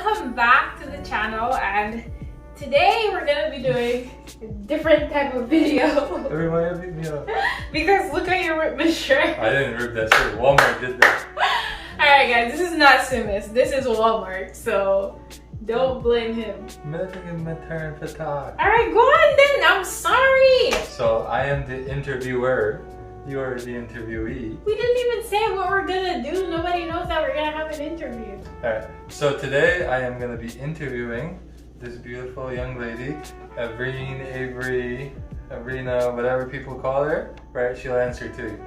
welcome back to the channel, and today we're gonna be doing a different type of video. Everybody beat me up. Because look at your ripped shirt. I didn't rip that shirt. Walmart did that. Alright guys, this is not Simis, this is Walmart, so don't blame him. Alright, Alright, go on then, I'm sorry. so I am the interviewer. You are the interviewee. We didn't even say what we're gonna do. Nobody knows that we're gonna have an interview. Alright, so today I am going to be interviewing this beautiful young lady, Avri, Avrina, whatever people call her, right? She'll answer to you.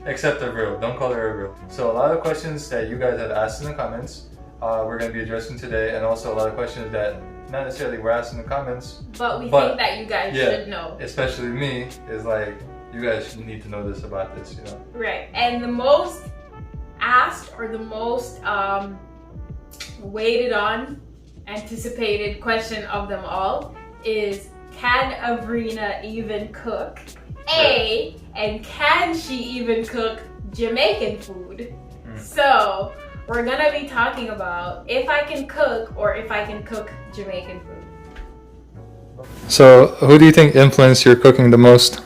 Except Avri, don't call her Avri. So a lot of questions that you guys have asked in the comments, we're going to be addressing today, and also a lot of questions that not necessarily were asked in the comments, but we think that you guys should know. Especially me, is like, you guys need to know this about this, you know? Right, and the most asked or the most waited on, anticipated question of them all is, can Avrina even cook? A, and can she even cook Jamaican food? So we're gonna be talking about if I can cook or if I can cook Jamaican food. So who do you think influenced your cooking the most?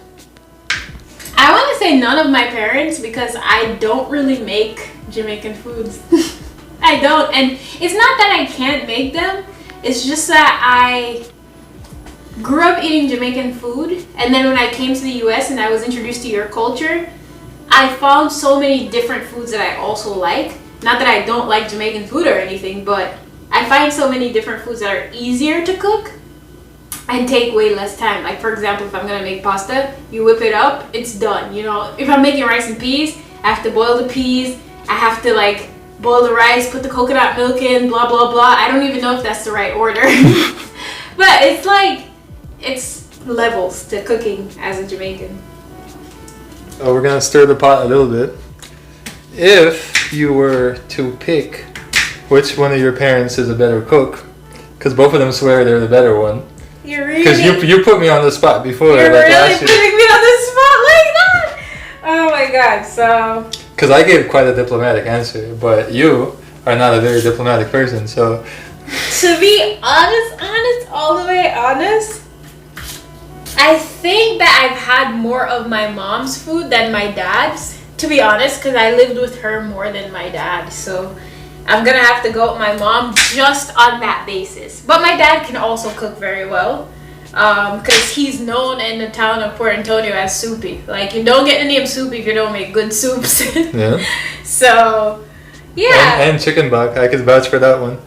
I want to say none of my parents, because I don't really make Jamaican foods. I don't, and it's not that I can't make them, it's just that I grew up eating Jamaican food, and then when I came to the US and I was introduced to your culture, I found so many different foods that I also like. Not that I don't like Jamaican food or anything, but I find so many different foods that are easier to cook and take way less time. Like, for example, if I'm gonna make pasta, you whip it up, it's done. You know, if I'm making rice and peas, I have to boil the peas, I have to like boil the rice, put the coconut milk in, blah blah blah. I don't even know if that's the right order. But it's like, it's levels to cooking as a Jamaican. So we're gonna stir the pot a little bit. If you were to pick which one of your parents is a better cook, because both of them swear they're the better one. You're really... Because you put me on the spot before. You're like really putting me on the spot like that? Oh my god, so... Because I gave quite a diplomatic answer, but you are not a very diplomatic person, so... To be honest, all the way honest, I think that I've had more of my mom's food than my dad's. To be honest, because I lived with her more than my dad, so... I'm gonna have to go with my mom just on that basis. But my dad can also cook very well, because he's known in the town of Port Antonio as Soupy. Like, you don't get the name Soupy if you don't make good soups. Yeah. So, yeah. And chicken bok, I could vouch for that one.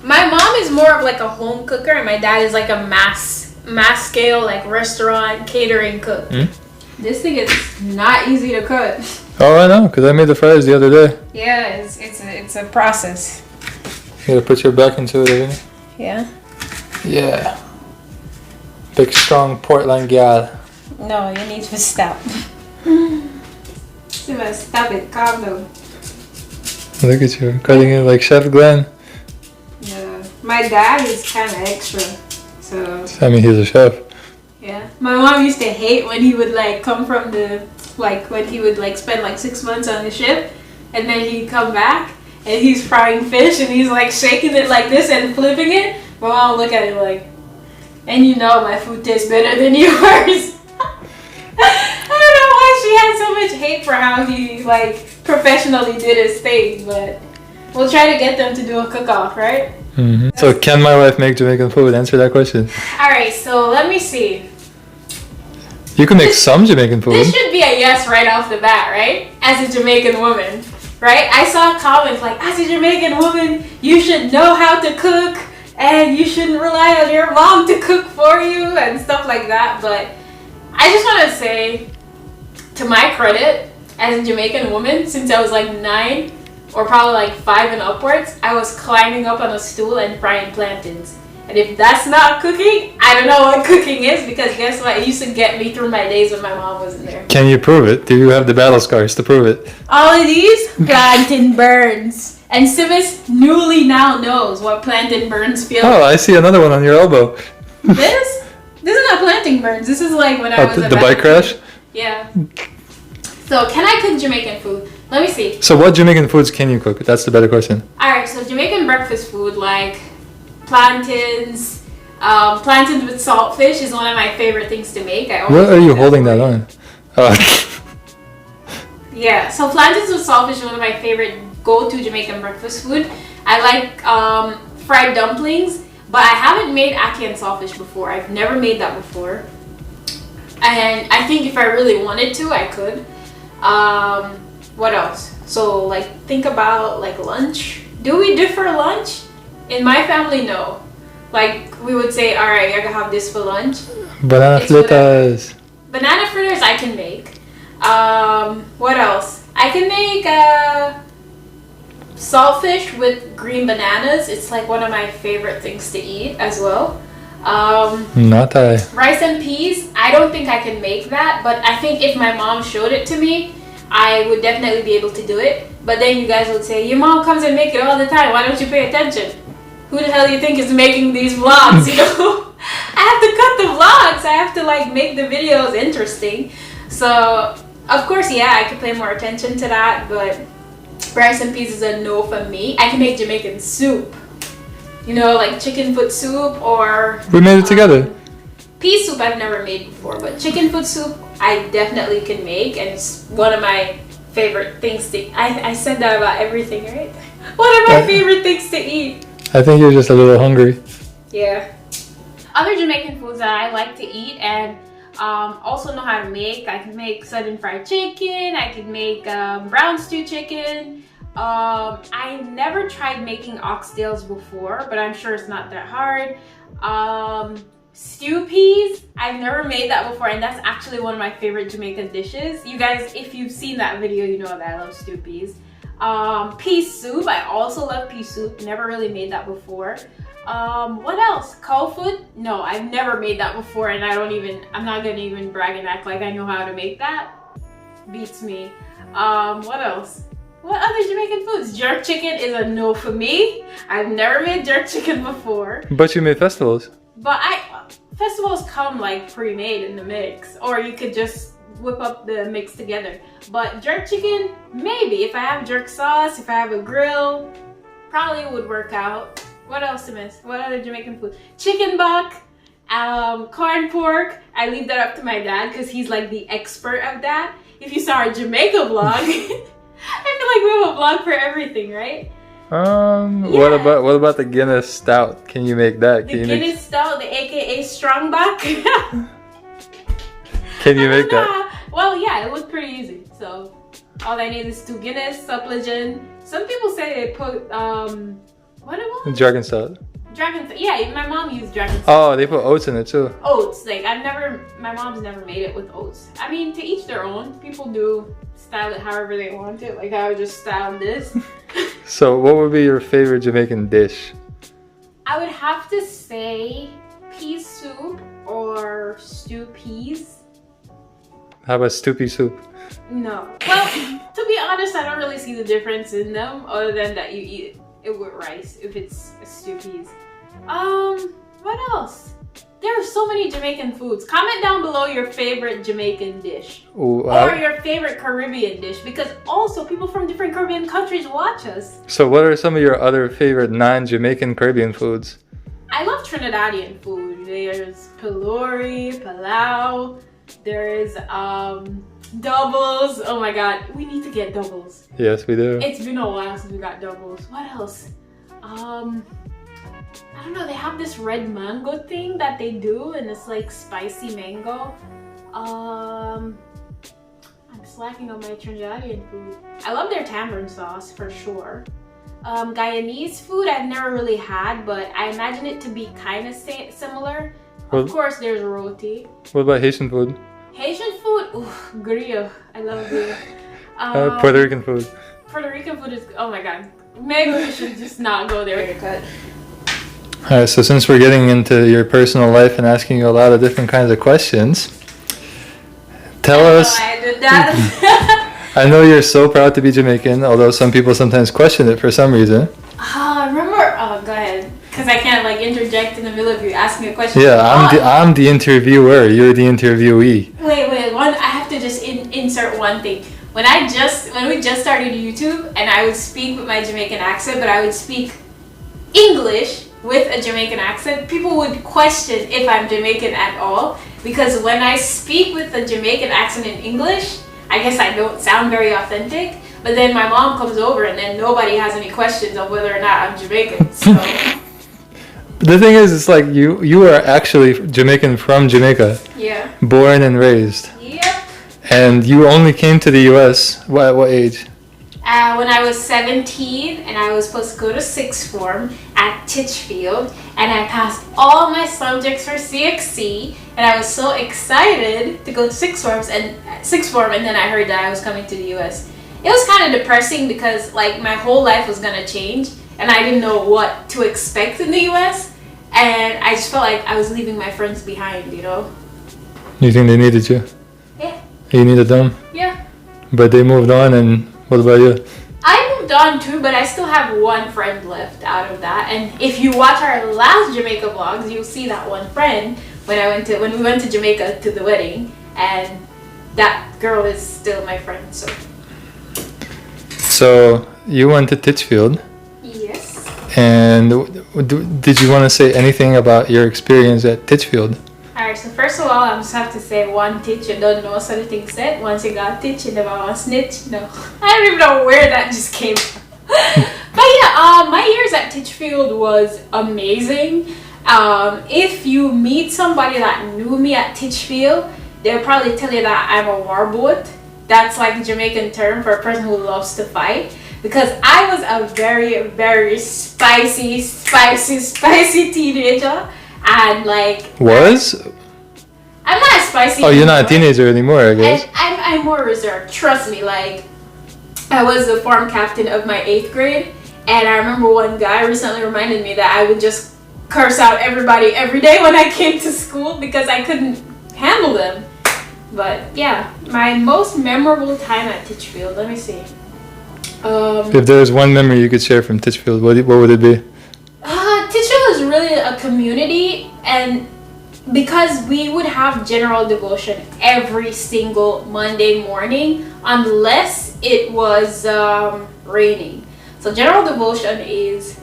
My mom is more of like a home cooker, and my dad is like a mass scale, like restaurant catering cook. This thing is not easy to cook. Oh, I know, because I made the fries the other day. Yeah, it's a process. You gotta put your back into it, isn't it? Yeah. Yeah. Big, strong Portland gal. No, you need to stop. Stop it, calm down. Look at you, cutting it like Chef Glenn. Yeah. My dad is kind of extra, so... I mean, he's a chef. Yeah. My mom used to hate when he would like come from the... Like when he would like spend like 6 months on the ship, and then he'd come back and he's frying fish and he's like shaking it like this and flipping it. My mom would look at it like, and you know my food tastes better than yours. I don't know why she had so much hate for how he like professionally did his thing, but we'll try to get them to do a cook-off, right? So can my wife make Jamaican food? Answer that question. Alright, so let me see. You can make some Jamaican food. This should be a yes right off the bat, right? As a Jamaican woman, right? I saw comments like, as a Jamaican woman, you should know how to cook and you shouldn't rely on your mom to cook for you and stuff like that. But I just want to say, to my credit, as a Jamaican woman, since I was like 9 or probably like 5 and upwards, I was climbing up on a stool and frying plantains. And if that's not cooking, I don't know what cooking is, because guess what? It used to get me through my days when my mom wasn't there. Can you prove it? Do you have the battle scars to prove it? All of these? Plantain burns. And Simis newly now knows what plantain burns feel like. Oh, I see another one on your elbow. This is not plantain burns. This is like when I was the bike crash? Yeah. So, can I cook Jamaican food? Let me see. So what Jamaican foods can you cook? That's the better question. Alright, so Jamaican breakfast food like plantains, plantains with saltfish is one of my favorite things to make. What are you holding that on? Yeah, so plantains with saltfish is one of my favorite go-to Jamaican breakfast food. I like fried dumplings, but I haven't made ackee and saltfish before. I've never made that before. And I think if I really wanted to, I could. What else? So like think about like lunch. Do we differ lunch? In my family, no. Like we would say, all right, I can have this for lunch. Banana fritters. Banana fritters I can make. What else? I can make saltfish with green bananas. It's like one of my favorite things to eat as well. Not I. Rice and peas, I don't think I can make that, but I think if my mom showed it to me, I would definitely be able to do it. But then you guys would say, your mom comes and make it all the time, why don't you pay attention? Who the hell do you think is making these vlogs, you know? I have to cut the vlogs, I have to like make the videos interesting. So, of course, yeah, I could pay more attention to that, but rice and peas is a no for me. I can make Jamaican soup. You know, like chicken foot soup or... We made it together. Pea soup I've never made before, but chicken foot soup I definitely can make, and it's one of my favorite things to... I said that about everything, right? One of my favorite things to eat. I think you're just a little hungry. Yeah. Other Jamaican foods that I like to eat and also know how to make. I can make sudden fried chicken. I can make brown stew chicken. I never tried making oxtails before, but I'm sure it's not that hard. Stew peas, I've never made that before, and that's actually one of my favorite Jamaican dishes. You guys, if you've seen that video, you know that I love stew peas. Pea soup, I also love pea soup. Never really made that before. What else? Cow food? No, I've never made that before, and I'm not gonna even brag and act like I know how to make that. Beats me. What else? What other Jamaican foods? Jerk chicken is a no for me. I've never made jerk chicken before. But you made festivals. But festivals come like pre-made in the mix, or you could just whip up the mix together. But jerk chicken, maybe. If I have jerk sauce, if I have a grill, probably would work out. What else to miss? What other Jamaican food? Chicken buck, corn pork. I leave that up to my dad because he's like the expert of that. If you saw our Jamaica vlog, I feel like we have a vlog for everything, right? Yeah. What about the Guinness Stout? Can you make that? The Guinness Stout, the AKA Strongback. Can you make that? Well, yeah, it was pretty easy. So all I need is 2 Guinness, Supplegen. Some people say they put what it was? Dragon Stout. Dragon, yeah, my mom used Dragon Stout. Oh, they put oats in it too. Oats, like my mom's never made it with oats. I mean, to each their own. People do style it however they want it. Like I would just style this. So what would be your favorite Jamaican dish? I would have to say pea soup or stew peas. How about stoopy soup? No. Well, to be honest, I don't really see the difference in them other than that you eat it with rice if it's a stew peas. What else? There are so many Jamaican foods. Comment down below your favorite Jamaican dish. Ooh, or your favorite Caribbean dish, because also people from different Caribbean countries watch us. So what are some of your other favorite non-Jamaican Caribbean foods? I love Trinidadian food. There's pilori, palau. There's doubles. Oh my god, we need to get doubles. Yes, we do. It's been a while since we got doubles. What else? I don't know, they have this red mango thing that they do, and it's like spicy mango. I'm slacking on my Trinidadian food. I love their tamarind sauce for sure. Guyanese food I've never really had, but I imagine it to be kind of similar. Of course, there's roti. What about Haitian food? Haitian food? Ooh, griot. I love griot. Puerto Rican food. Puerto Rican food is, oh my god. Maybe we should just not go there. Alright, so since we're getting into your personal life and asking you a lot of different kinds of questions, tell us. I did that. I know you're so proud to be Jamaican, although some people sometimes question it for some reason. Go ahead. Because I can't like interject in the middle of you asking a question. Yeah, I'm the interviewer, you're the interviewee. Wait, I have to just insert one thing. when we just started YouTube, and I would speak with my Jamaican accent, but I would speak English with a Jamaican accent, people would question if I'm Jamaican at all, because when I speak with a Jamaican accent in English, I guess I don't sound very authentic. But then my mom comes over, and then nobody has any questions of whether or not I'm Jamaican. So. The thing is, it's like you are actually Jamaican from Jamaica. Yeah. Born and raised. Yep. And you only came to the U.S. What age? When I was 17, and I was supposed to go to sixth form at Titchfield, and I passed all my subjects for CXC, and I was so excited to go to sixth form, and then I heard that I was coming to the U.S. It was kind of depressing because like my whole life was gonna change, and I didn't know what to expect in the U.S. And I just felt like I was leaving my friends behind, you know. You think they needed you? Yeah. You needed them? Yeah. But they moved on, and what about you? I moved on too, but I still have one friend left out of that. And if you watch our last Jamaica vlogs, you'll see that one friend when we went to Jamaica to the wedding, and that girl is still my friend. So you went to Titchfield. Yes. And did you want to say anything about your experience at Titchfield? Alright, so first of all, I just have to say one teach, you don't know sort of thing said. Once you got teach, you never want to snitch. No. I don't even know where that just came from. But yeah, my years at Titchfield was amazing. If you meet somebody that knew me at Titchfield, they'll probably tell you that I'm a warboat. That's like a Jamaican term for a person who loves to fight. Because I was a very, very spicy teenager. And like... I'm not a spicy. Oh, you're not a teenager anymore, I guess. I'm more reserved. Trust me, like... I was the farm captain of my 8th grade. And I remember one guy recently reminded me that I would just curse out everybody every day when I came to school because I couldn't handle them. But yeah, my most memorable time at Titchfield, let me see. If there was one memory you could share from Titchfield, what would it be? Titchfield is really a community, and because we would have general devotion every single Monday morning unless it was raining. So general devotion is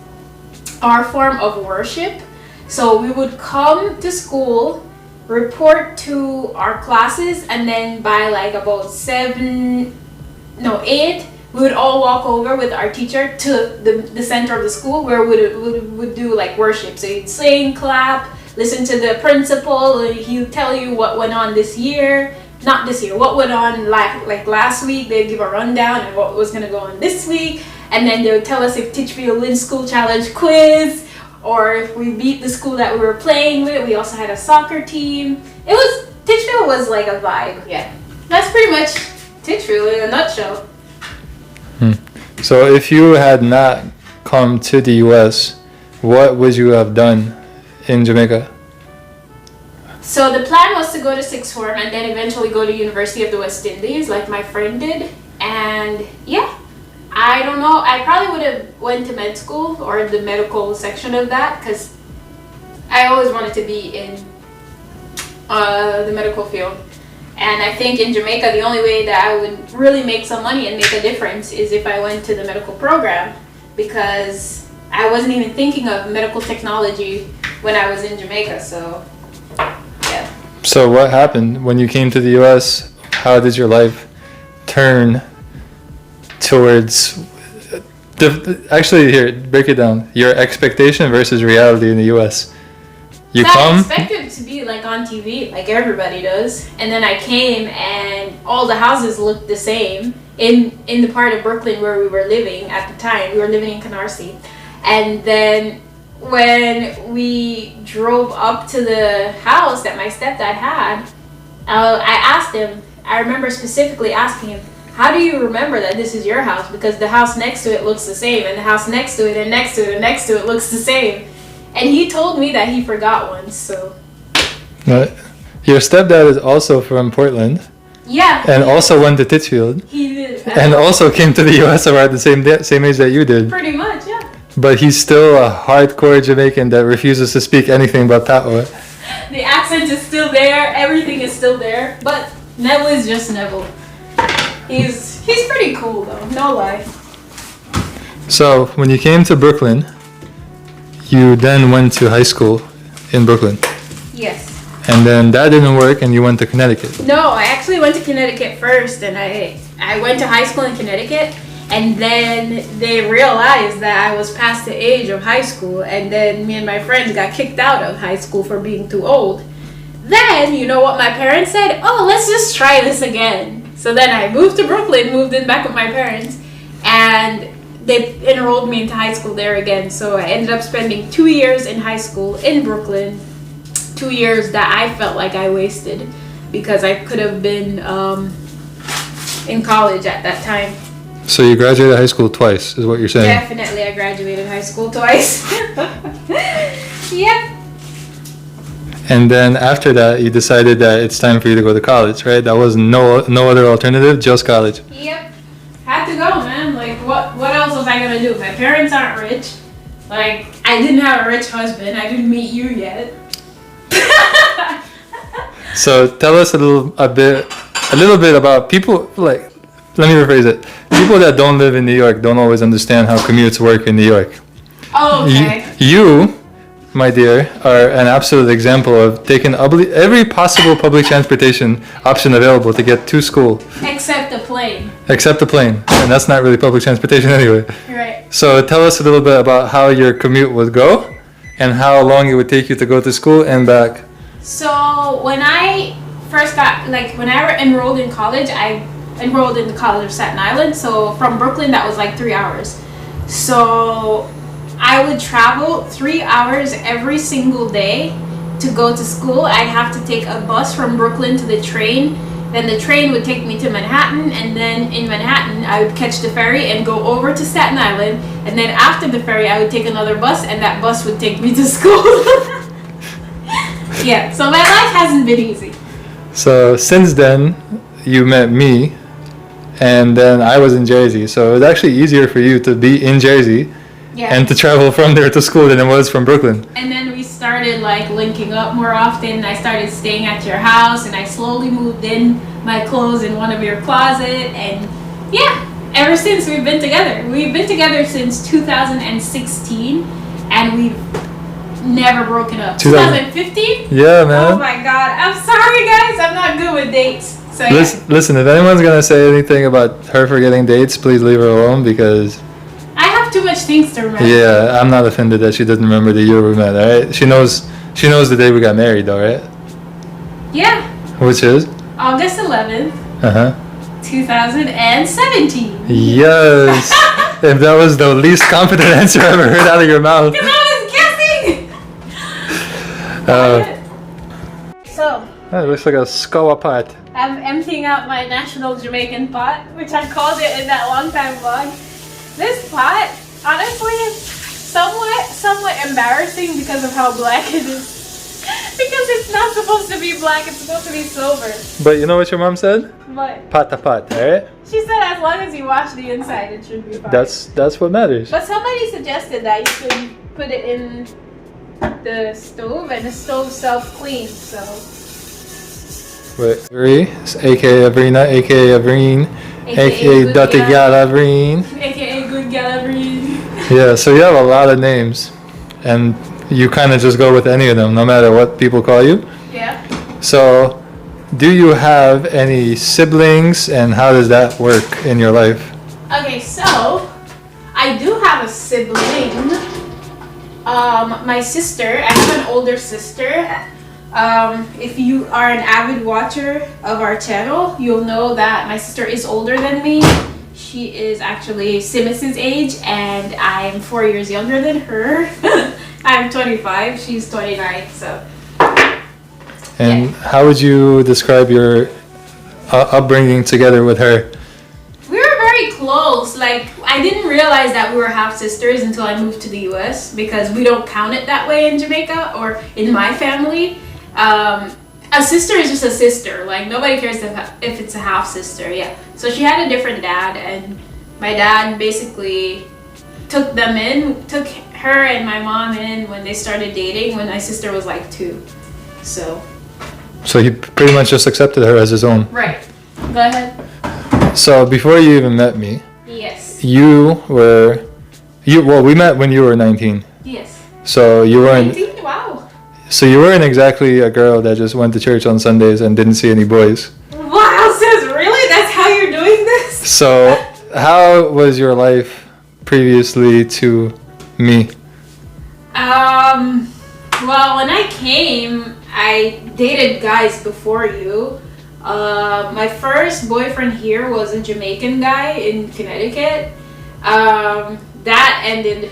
our form of worship. So we would come to school, report to our classes, and then by like about 8, we would all walk over with our teacher to the center of the school where we would do like worship. So you'd sing, clap, listen to the principal, and he'd tell you what went on this year. Not this year, what went on like last week. They'd give a rundown and what was going to go on this week. And then they would tell us if Titchfield wins school challenge quiz, or if we beat the school that we were playing with. We also had a soccer team. Titchfield was like a vibe. Yeah, that's pretty much Titchfield in a nutshell. So if you had not come to the US, what would you have done in Jamaica? So the plan was to go to 6th form and then eventually go to University of the West Indies like my friend did. And yeah, I don't know, I probably would have went to med school or the medical section of that, because I always wanted to be in the medical field. And I think in Jamaica, the only way that I would really make some money and make a difference is if I went to the medical program, because I wasn't even thinking of medical technology when I was in Jamaica. So yeah. So what happened when you came to the US? How did your life turn towards actually, here, break it down. Your expectation versus reality in the US. I expected to be like on TV, like everybody does. And then I came and all the houses looked the same in the part of Brooklyn where we were living at the time. We were living in Canarsie. And then when we drove up to the house that my stepdad had, I asked him, I remember specifically asking him, how do you remember that this is your house? Because the house next to it looks the same, and the house next to it and next to it and next to it looks the same. And he told me that he forgot once, so. Your stepdad is also from Portland. Yeah. And also went to Titchfield. He did. And also came to the US around the same age that you did. Pretty much, yeah. But he's still a hardcore Jamaican that refuses to speak anything but Patois. The accent is still there, everything is still there, but Neville is just Neville. He's pretty cool though, no lie. So when you came to Brooklyn, you then went to high school in Brooklyn. Yes. And then that didn't work and you went to Connecticut. No, I actually went to Connecticut first, and I went to high school in Connecticut, and then they realized that I was past the age of high school, and then me and my friends got kicked out of high school for being too old. Then, you know what my parents said? Oh, let's just try this again. So then I moved to Brooklyn, moved in back with my parents, and they enrolled me into high school there again. So I ended up spending 2 years in high school in Brooklyn. 2 years that I felt like I wasted because I could have been in college at that time. So you graduated high school twice, is what you're saying? Definitely, I graduated high school twice. Yep. And then after that, you decided that it's time for you to go to college, right? That was no other alternative, just college. Yep. Had to go, man. Like, what else was I gonna do? My parents aren't rich. Like, I didn't have a rich husband. I didn't meet you yet. So tell us a little bit about people, like, let me rephrase it. People that don't live in New York don't always understand how commutes work in New York. Oh, okay. You, my dear, are an absolute example of taking every possible public transportation option available to get to school. Except the plane. Except the plane. And that's not really public transportation anyway. Right. So tell us a little bit about how your commute would go and how long it would take you to go to school and back. So when I first when I enrolled in college, I enrolled in the College of Staten Island. So from Brooklyn, that was like 3 hours. So I would travel 3 hours every single day to go to school. I'd have to take a bus from Brooklyn to the train. Then the train would take me to Manhattan, and then in Manhattan, I would catch the ferry and go over to Staten Island. And then after the ferry, I would take another bus, and that bus would take me to school. Yeah, so my life hasn't been easy. So since then, you met me, and then I was in Jersey. So it was actually easier for you to be in Jersey and to travel from there to school than it was from Brooklyn. And then we started like linking up more often. I started staying at your house, and I slowly moved in my clothes in one of your closet. And yeah, ever since we've been together. We've been together since 2016, and we've never broken up. 2015? Yeah, man. Oh my god. I'm sorry, guys. I'm not good with dates. So yeah. Listen, if anyone's going to say anything about her forgetting dates, please leave her alone because... I have too much things to remember. Yeah, I'm not offended that she doesn't remember the year we met, alright? She knows the day we got married, though, right? Yeah. Which is? August 11th. 2017. Yes. If that was the least confident answer I ever heard out of your mouth. Because I was guessing. So. That looks like a skull pot. I'm emptying out my national Jamaican pot, which I called it in that long time vlog. This pot, honestly, is somewhat embarrassing because of how black it is. Because it's not supposed to be black, it's supposed to be silver. But you know what your mom said? What? Pot to pot, alright? She said as long as you wash the inside, it should be fine. That's what matters. But somebody suggested that you could put it in the stove, and the stove self-cleans, so... Wait, Avri, aka Avrina, aka Avreen, aka Dutty Gal Avreen. AKA Good Gal Avri. Yeah, so you have a lot of names, and you kind of just go with any of them, no matter what people call you. Yeah. So, do you have any siblings, and how does that work in your life? Okay, so I do have a sibling. My sister. I have an older sister. If you are an avid watcher of our channel, you'll know that my sister is older than me. She is actually Simmons' age, and I'm 4 years younger than her. I'm 25, she's 29, so. And how would you describe your upbringing together with her? We were very close. Like, I didn't realize that we were half sisters until I moved to the US, because we don't count it that way in Jamaica or in my family. A sister is just a sister. Like, nobody cares if it's a half sister. Yeah. So she had a different dad, and my dad basically took her and my mom in when they started dating when my sister was like 2. So he pretty much just accepted her as his own. Right. Go ahead. So before you even met me, Yes. well, we met when you were 19. Yes. So you weren't. 19? Wow. So you weren't exactly a girl that just went to church on Sundays and didn't see any boys. Wow, sis, really? That's how you're doing this? So how was your life previously to me? Well, when I came, I dated guys before you. My first boyfriend here was a Jamaican guy in Connecticut. That ended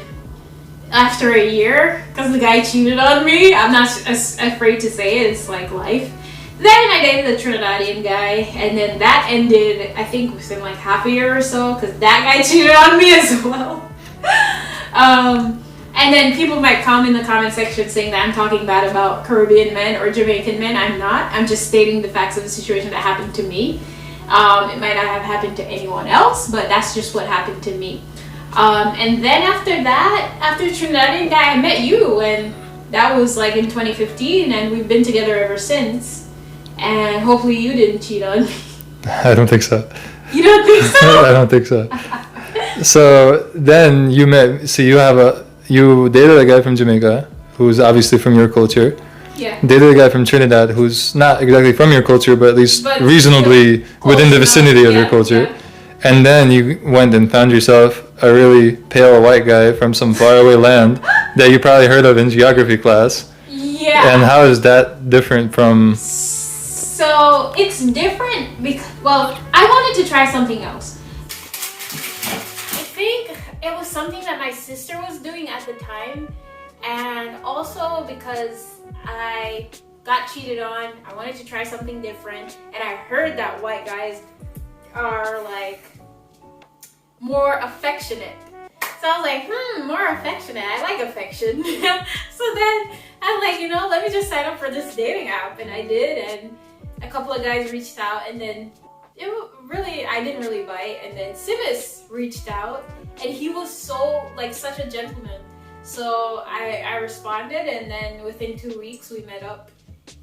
after a year because the guy cheated on me. I'm not afraid to say it. It's like life. Then I dated a Trinidadian guy, and then that ended, I think, within like half a year or so because that guy cheated on me as well. And then people might come in the comment section saying that I'm talking bad about Caribbean men or Jamaican men. I'm not. I'm just stating the facts of the situation that happened to me. It might not have happened to anyone else, but that's just what happened to me. And then after that, after the Trinidadian guy, I met you, and that was like in 2015, and we've been together ever since. And hopefully you didn't cheat on me. I don't think so. You don't think so? I don't think so. So then you met. So you dated a guy from Jamaica who's obviously from your culture. Yeah. Dated a guy from Trinidad who's not exactly from your culture, but at least reasonably within the vicinity of your culture. Yeah. And then you went and found yourself a really pale white guy from some faraway land that you probably heard of in geography class. Yeah. And how is that different from... So it's different because, well, I wanted to try something else. I think it was something that my sister was doing at the time, and also because I got cheated on, I wanted to try something different, and I heard that white guys are like more affectionate. So I was like, more affectionate. I like affection. So then I'm like, let me just sign up for this dating app, and I did, and a couple of guys reached out, and then I didn't really bite, and then Simus reached out, and he was such a gentleman. So I responded, and then within 2 weeks we met up.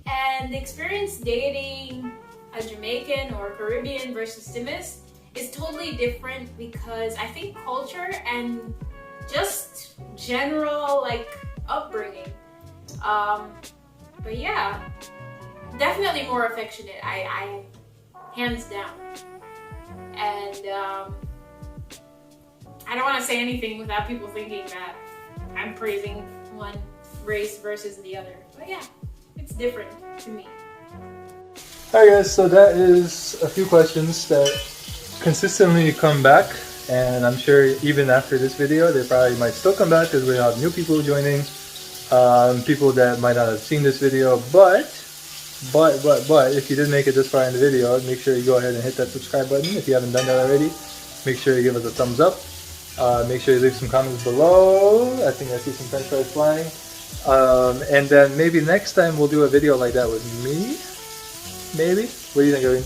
And the experience dating a Jamaican or Caribbean versus Simus is totally different because I think culture and just general upbringing. But yeah, definitely more affectionate. I hands down. And I don't want to say anything without people thinking that I'm praising one race versus the other. But yeah, it's different to me. Alright guys, so that is a few questions that consistently come back, and I'm sure even after this video they probably might still come back because we have new people joining, people that might not have seen this video, but if you did make it this far in the video, make sure you go ahead and hit that subscribe button if you haven't done that already. Make sure you give us a thumbs up. Make sure you leave some comments below. I think I see some french fries flying. And then maybe next time we'll do a video like that with me. Maybe? What do you think, Avri?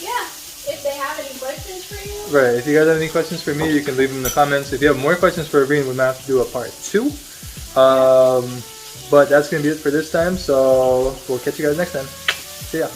Yeah, if they have any questions for you. Right, if you guys have any questions for me, you can leave them in the comments. If you have more questions for Avri, we might have to do a part 2. But that's going to be it for this time, so we'll catch you guys next time. See ya.